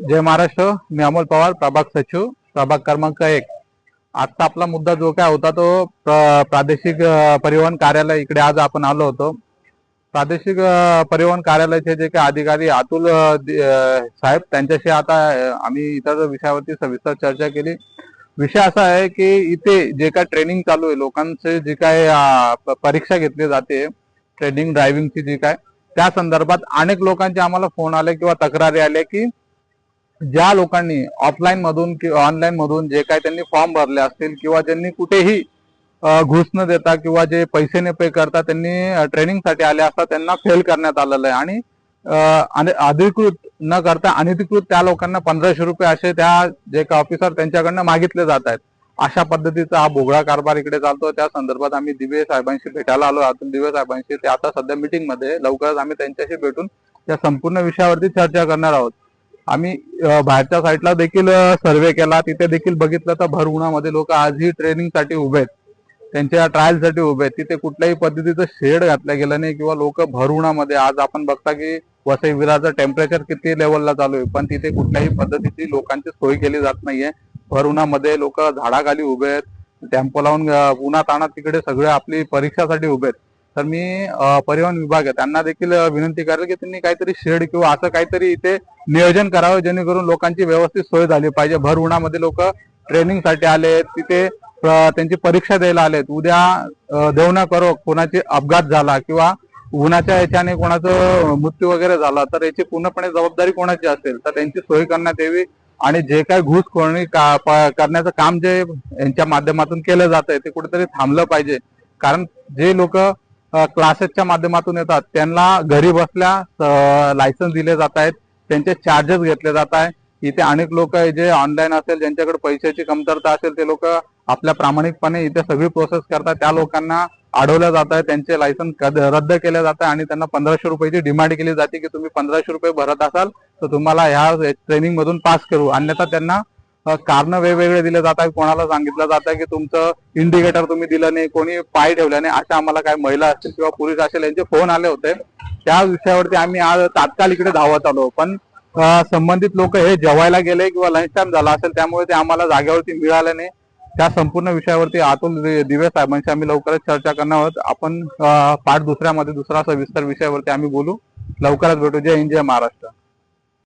जय महाराष्ट्र. मी अमोल पवार, प्रभाग सचिव, प्रभाग क्रमांक 1. आजचा आपला मुद्दा जो काय होता तो प्रादेशिक परिवहन कार्यालय इकडे आज आपण आलो होतो. प्रादेशिक परिवहन कार्यालयाचे जे काही अधिकारी अतुल साहेब त्यांच्याशी आता आम्ही इतर विषयावरती सविस्तर चर्चा केली. विषय असा आहे की इथे जे काय ट्रेनिंग चालू आहे, लोकांचे जे काय परीक्षा घेतली जाते ट्रेनिंग ड्रायव्हिंगची जी काय, त्या संदर्भात अनेक लोकांचे आम्हाला फोन आले किंवा तक्रारी आल्या की ज्या लोकांनी ऑफलाईन मधून किंवा ऑनलाईन मधून जे काही त्यांनी फॉर्म भरले असतील किंवा ज्यांनी कुठेही घुस न देता किंवा जे पैसे न पे करता त्यांनी ट्रेनिंगसाठी आले असता त्यांना फेल करण्यात आलेलं आहे. आणि अधिकृत न करता अनधिकृत त्या लोकांना 1500 रुपये असे त्या जे का ऑफिसर त्यांच्याकडनं मागितले जात आहेत. अशा पद्धतीचा हा भोगळा कारभार इकडे चालतो. त्या संदर्भात आम्ही दिवे साहेबांशी भेटायला आलो. अतुल दिवे साहेबांशी ते आता सध्या मीटिंग मध्ये, लवकरच आम्ही त्यांच्याशी भेटून त्या संपूर्ण विषयावरती चर्चा करणार आहोत. आम्ही बाहेरच्या साईडला देखील सर्वे केला, तिथे देखील बघितलं तर भर उन्हामध्ये लोक आजही ट्रेनिंगसाठी उभे आहेत, त्यांच्या ट्रायलसाठी उभे आहेत. तिथे कुठल्याही पद्धतीचं शेड घातलं गेलं नाही किंवा लोक भर उन्हामध्ये, आज आपण बघता की वसई विरारचं टेम्परेचर किती लेवलला चालू आहे, पण तिथे कुठल्याही पद्धतीची लोकांची सोय केली जात नाहीये. भर उन्हामध्ये लोक झाडाखाली उभे आहेत, टेम्पो लावून उन्हात आणत तिकडे सगळे आपली परीक्षासाठी उभे आहेत. तर मी परिवहन विभाग आहे त्यांना देखील विनंती करेल की त्यांनी काहीतरी शेड किंवा असं काहीतरी इथे नियोजन करावं, जेणेकरून लोकांची व्यवस्थित सोय झाली पाहिजे. भर उन्हामध्ये लोक ट्रेनिंगसाठी आले, तिथे त्यांची परीक्षा द्यायला आलेत. उद्या देव न करो कोणाची अपघात झाला किंवा उन्हाच्या याच्याने कोणाचं मृत्यू वगैरे झाला तर याची पूर्णपणे जबाबदारी कोणाची असेल, तर त्यांची सोय करण्यात यावी. आणि जे काही घुसखोरी करण्याचं काम जे यांच्या माध्यमातून केलं जात आहे ते कुठेतरी थांबलं पाहिजे. कारण जे लोक क्लासेसच्या माध्यमातून येतात त्यांना घरी बसल्या लायसन्स दिले जात आहेत, त्यांचे चार्जेस घेतले जात आहे. इथे अनेक लोक जे ऑनलाईन असेल, ज्यांच्याकडे पैशाची कमतरता असेल, ते लोक आपल्या प्रामाणिकपणे इथे सगळी प्रोसेस करतात. त्या लोकांना अडवलं जात आहे, त्यांचे लायसन्स रद्द केले जात आहे आणि त्यांना 1500 रुपयाची डिमांड केली जाते की तुम्ही 1500 रुपये भरत असाल तर तुम्हाला ह्या ट्रेनिंग मधून पास करू, अन्यथा त्यांना कारण वेगवेगळे दिले जात आहेत. कोणाला सांगितलं जात आहे की तुमचं इंडिकेटर तुम्ही दिलं नाही, कोणी पाय ठेवला नाही, अशा आम्हाला काय महिला असतील किंवा पुरुष असेल यांचे फोन आले होते. त्या विषयावरती आम्ही आज तात्काळ इकडे धावत आलो, पण संबंधित लोक हे जेवायला गेले किंवा लंच टाइम झाला असेल, त्यामुळे ते आम्हाला जागेवरती मिळाले नाही. त्या संपूर्ण विषयावरती अतुल दिवे साहेबांशी आम्ही लवकरच चर्चा करणार आहोत. आपण पाठ दुसऱ्यामध्ये दुसरा सविस्तर विषयावरती आम्ही बोलू. लवकरच भेटू. जय हिंद, जय महाराष्ट्र.